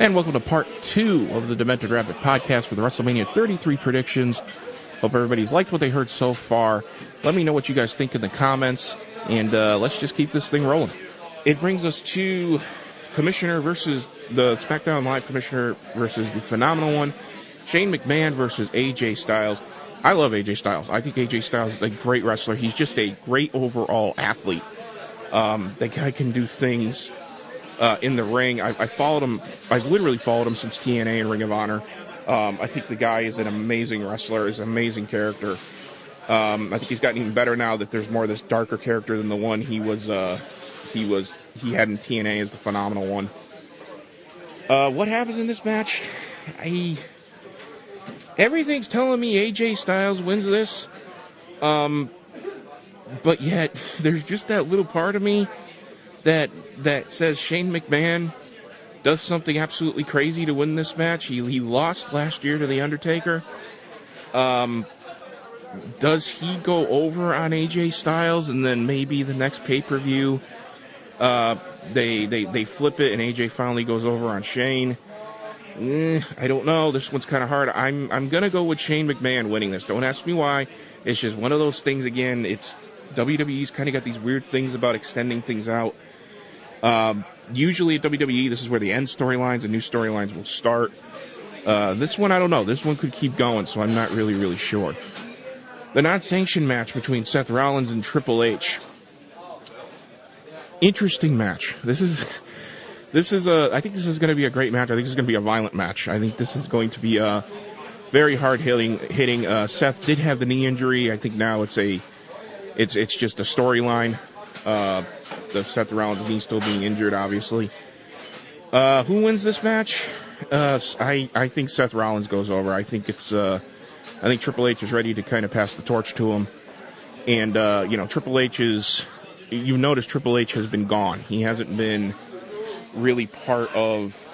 And welcome to part 2 of the Demented Rapid podcast for the Wrestlemania 33 predictions. Hope everybody's liked what they heard so far. Let me know what you guys think in the comments, and let's just keep this thing rolling. It brings us to Commissioner versus the SmackDown Live Commissioner versus the Phenomenal One, Shane McMahon versus AJ Styles. I love AJ Styles. I think AJ Styles is a great wrestler. He's just a great overall athlete. That guy can do things in the ring. I followed him. I've literally followed him since TNA and Ring of Honor. I think the guy is an amazing wrestler. Is an amazing character. I think he's gotten even better now that there's more of this darker character than the one he had in TNA as the Phenomenal One. What happens in this match? Everything's telling me AJ Styles wins this. But yet there's just that little part of me that says Shane McMahon does something absolutely crazy to win this match. He lost last year to The Undertaker. Does he go over on AJ Styles, and then maybe the next pay-per-view they flip it and AJ finally goes over on Shane? I don't know. This one's kind of hard. I'm gonna go with Shane McMahon winning this. Don't ask me why. It's just one of those things. Again, it's WWE's kind of got these weird things about extending things out. Usually at WWE, this is where the end storylines and new storylines will start. This one, I don't know. This one could keep going, so I'm not really sure. The non-sanctioned match between Seth Rollins and Triple H. Interesting match. I think this is going to be a great match. I think this is going to be a violent match. I think this is going to be very hard hitting. Seth did have the knee injury. I think now it's just a storyline. The Seth Rollins knee still being injured, obviously. Who wins this match? I think Seth Rollins goes over. I think I think Triple H is ready to kind of pass the torch to him. And Triple H is. You notice Triple H has been gone. He hasn't been really part of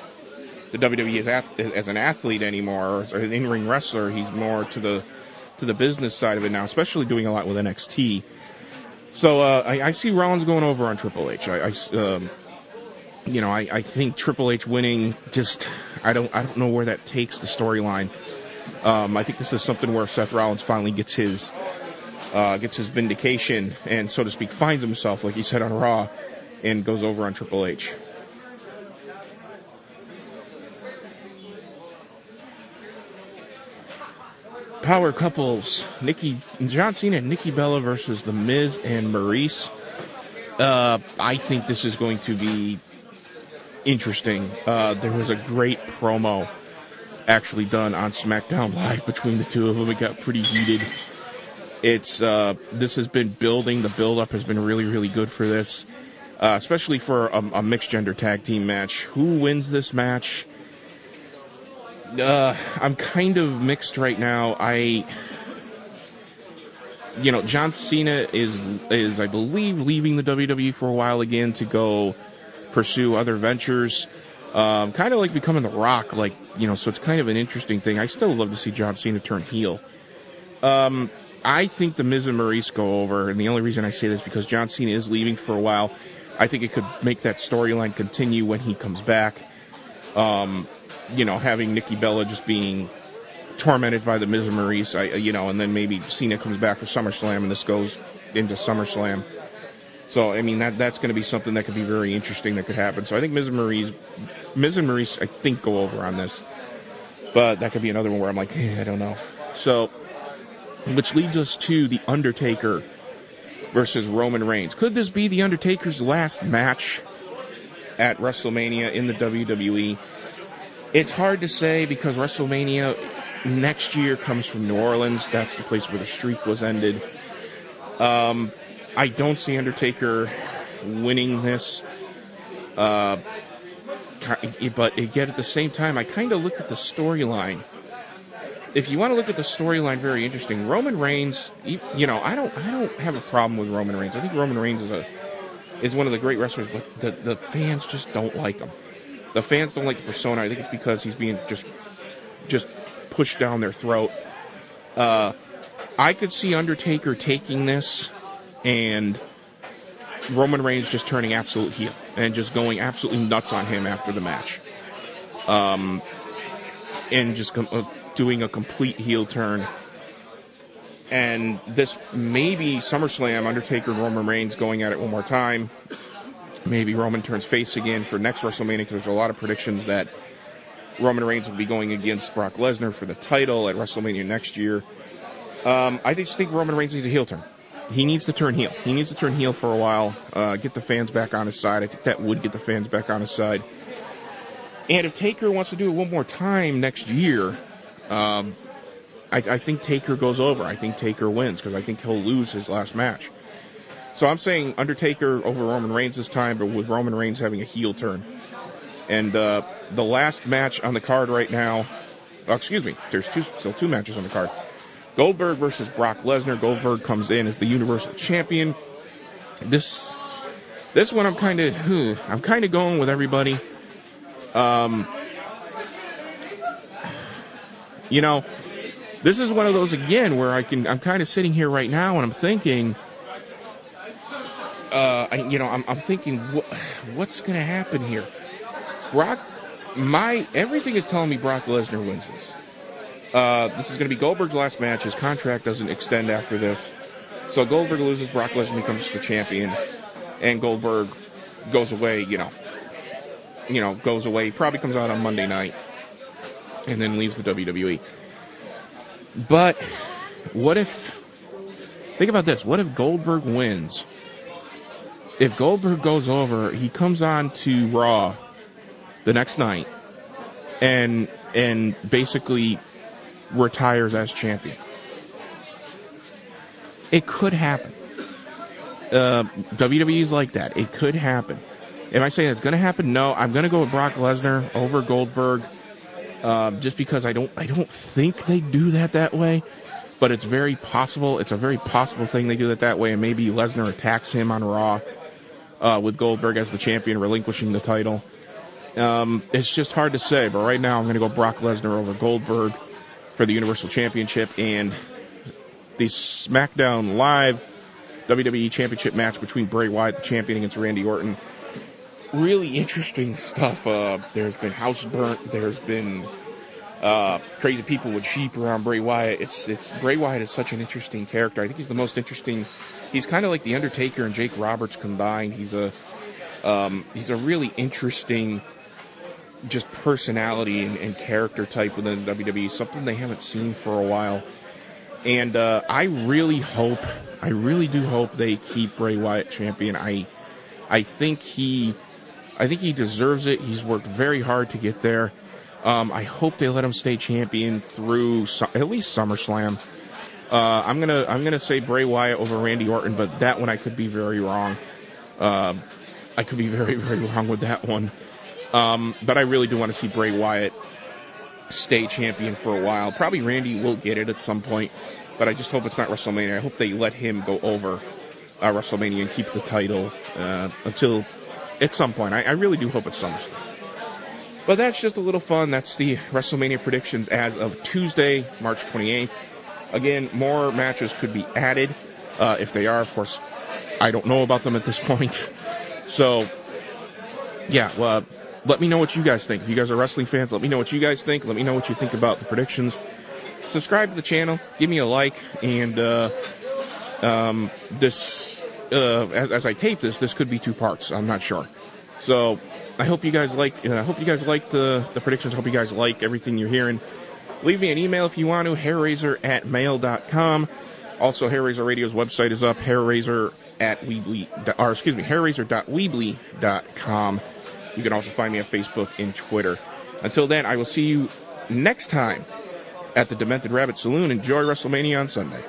the WWE as an athlete anymore, or an in-ring wrestler. He's more to the business side of it now, especially doing a lot with NXT. So I see Rollins going over on Triple H. I think Triple H winning, just I don't know where that takes the storyline. I think this is something where Seth Rollins finally gets his vindication and, so to speak, finds himself, like he said on Raw, and goes over on Triple H. Power couples, John Cena and Nikki Bella versus The Miz and Maurice. I think this is going to be interesting. There was a great promo actually done on SmackDown Live between the two of them. It got pretty heated. This has been building. The build-up has been really good for this, especially for a mixed-gender tag team match. Who wins this match? I'm kind of mixed right now. John Cena is I believe leaving the WWE for a while again to go pursue other ventures. Kind of like becoming The Rock, so it's kind of an interesting thing. I still love to see John Cena turn heel. I think The Miz and Maurice go over, and the only reason I say this is because John Cena is leaving for a while. I think it could make that storyline continue when he comes back. Having Nikki Bella just being tormented by The Miz and Maurice, and then maybe Cena comes back for SummerSlam and this goes into SummerSlam. So, that's going to be something that could be very interesting that could happen. So I think Miz and Maurice, I think, go over on this. But that could be another one where I'm like, I don't know. So, which leads us to The Undertaker versus Roman Reigns. Could this be The Undertaker's last match at WrestleMania in the WWE? It's hard to say because WrestleMania next year comes from New Orleans. That's the place where the streak was ended. I don't see Undertaker winning this. But yet at the same time, I kind of look at the storyline. If you want to look at the storyline, very interesting. Roman Reigns, I don't have a problem with Roman Reigns. I think Roman Reigns is one of the great wrestlers, but the fans just don't like him. The fans don't like the persona. I think it's because he's being just pushed down their throat. I could see Undertaker taking this and Roman Reigns just turning absolute heel and just going absolutely nuts on him after the match. and just doing a complete heel turn. And this maybe SummerSlam, Undertaker and Roman Reigns going at it one more time. Maybe Roman turns face again for next WrestleMania, because there's a lot of predictions that Roman Reigns will be going against Brock Lesnar for the title at WrestleMania next year. I just think Roman Reigns needs a heel turn. He needs to turn heel. He needs to turn heel for a while, get the fans back on his side. I think that would get the fans back on his side. And if Taker wants to do it one more time next year, I think Taker goes over. I think Taker wins, because I think he'll lose his last match. So I'm saying Undertaker over Roman Reigns this time, but with Roman Reigns having a heel turn. And the last match on the card right now, there's still two matches on the card. Goldberg versus Brock Lesnar. Goldberg comes in as the Universal Champion. This one I'm kind of going with everybody. This is one of those again where I'm kind of sitting here right now and I'm thinking, I'm thinking, what's going to happen here? Everything is telling me Brock Lesnar wins this. This is going to be Goldberg's last match. His contract doesn't extend after this. So Goldberg loses, Brock Lesnar becomes the champion, and Goldberg goes away, goes away. He probably comes out on Monday night and then leaves the WWE. But think about this, what if Goldberg wins? If Goldberg goes over, he comes on to Raw the next night and basically retires as champion. It could happen. WWE's like that. It could happen. Am I saying it's going to happen? No, I'm going to go with Brock Lesnar over Goldberg. Just because I don't think they do that way, but it's very possible. It's a very possible thing they do that way, and maybe Lesnar attacks him on Raw with Goldberg as the champion, relinquishing the title. It's just hard to say, but right now I'm going to go Brock Lesnar over Goldberg for the Universal Championship, and the SmackDown Live WWE Championship match between Bray Wyatt, the champion, against Randy Orton. Really interesting stuff. There's been house burnt. There's been crazy people with sheep around Bray Wyatt. It's Bray Wyatt is such an interesting character. I think he's the most interesting. He's kind of like the Undertaker and Jake Roberts combined. He's a really interesting just personality and character type within WWE. Something they haven't seen for a while. And I really do hope they keep Bray Wyatt champion. I think he deserves it. He's worked very hard to get there. I hope they let him stay champion through at least SummerSlam. I'm gonna say Bray Wyatt over Randy Orton, but that one I could be very wrong. I could be very, very wrong with that one. But I really do want to see Bray Wyatt stay champion for a while. Probably Randy will get it at some point, but I just hope it's not WrestleMania. I hope they let him go over WrestleMania and keep the title until at some point. I really do hope it's SummerSlam. But that's just a little fun. That's the WrestleMania predictions as of Tuesday, March 28th. Again, more matches could be added. If they are, of course, I don't know about them at this point. So, yeah, well, let me know what you guys think. If you guys are wrestling fans, let me know what you guys think. Let me know what you think about the predictions. Subscribe to the channel. Give me a like. And as I tape this could be 2 parts. I'm not sure. So I hope you guys like the predictions. I hope you guys like everything you're hearing. Leave me an email if you want to, hairraiser@mail.com. Also, Hair Raiser Radio's website is up, hairraiser.weebly.com. You can also find me on Facebook and Twitter. Until then, I will see you next time at the Demented Rabbit Saloon. Enjoy WrestleMania on Sunday.